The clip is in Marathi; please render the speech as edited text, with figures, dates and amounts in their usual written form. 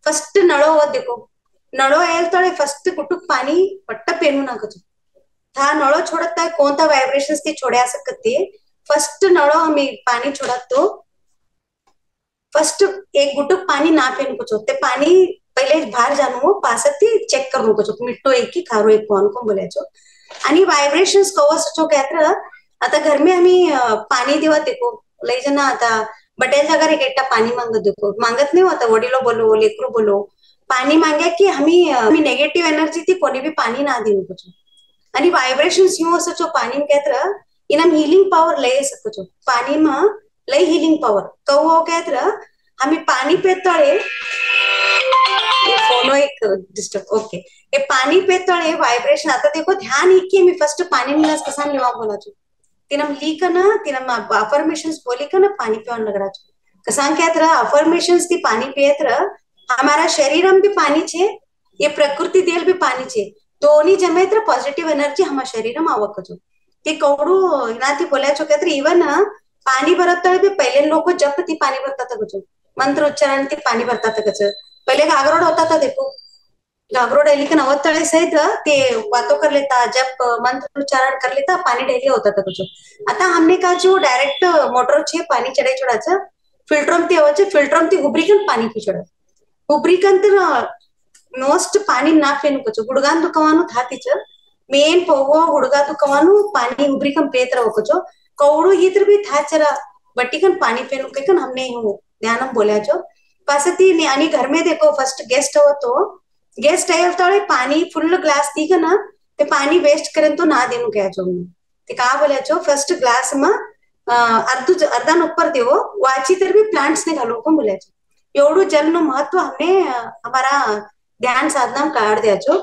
फर्स्ट नळो होत देखो नळो येल तळे फर्स्ट गुटुक पानी पट्ट पेनु नाकचो था नळो छोड़ता है कौन ता वाइब्रेशंस ती छोड़या सकते फर्स्ट नळो हमें पानी छोड़त तो फर्स्ट एक गुटुक पानी ना पेनु को ते पानी पहिले बाहेर जाणू पासती चेक करू नको मिट्टो एक की खारो एक कोण बोलायचो आणि वाइब्रेशंस कवसचो काय आता घर में आम्ही पाणी देवा देखो लई जना आता बटेल जागा रे केटा पाणी मांगत देखो मांगत नाही होता वडीलो बोलो लेकरू बोलो पाणी मांगे की आम्ही नेगेटिव्ह एनर्जी ती कोणी भी पाणी ना देऊ नको आणि वाइब्रेशंस यूं असो पानी कहत्र इनम हीलिंग पावर लय सको पानी में लय हीलिंग पावर कहो कहत्र हमें पानी पेतळे फोनो एक डिस्टर्ब ओके ये पानी पेतळे वाइब्रेशन आता देखो ध्यान ही की मी फर्स्ट पानी मिलास कसा लेवा बोलाचो तिनम लीक ना तिनम अफर्मेशंस बोली का ना पानी पिवन लगराचो कसा कहत्र अफर्मेशंस ती पानी पियत्र हमारा शरीरम भी पानी छे ये प्रकृति देल भी पानी छे दोन्ही जमेत्र पॉझिटिव्ह एनर्जी हमारा शरीरम आवकजो ते कवडू इनाती बोलायचो कहत्र इवन पानी भरत भी पहले लोग जप ती पानी भरता था कुछ मंत्र उच्चारण ती पानी भरता था कुछ पहले घाघरोड होता था देखो घाघरोड लेकिन अवतळे सहित ते बातों कर लेता जब मंत्र उच्चारण कर लेता पानी डेली होता था कुछ आता हमने कहा जो डायरेक्ट मोटर छे पानी चढ़ाई छोड़ाच फिल्टरम ती अवच फिल्टरम ती हुब्रिकन पानी पी छोड़ हुब्रिकन मोस्ट पानी ना फेनु कुछ गुडगान दुखवानु था तीच मेन पोगो गुडगा दुखवानु पानी हुब्रिकन पेत रहो कुछ कौड़ू हित्र भी था चरा बट्टिकन पानी पेनु केकन हमने हूँ ध्यानम बोला जो पासती आणि घर में देखो फर्स्ट गेस्ट हो तो गेस्ट आये पानी फुल ग्लास दी का ना ते पानी वेस्ट करें तो ना देनु क्या जो ते कहा बोला जो फर्स्ट ग्लास में अर्धा ऊपर देवो वाची तर भी प्लांट्स ने घालो को बोला जो एवढू जल नु महत्व हमने हमारा ध्यान साधना काढ द्याचो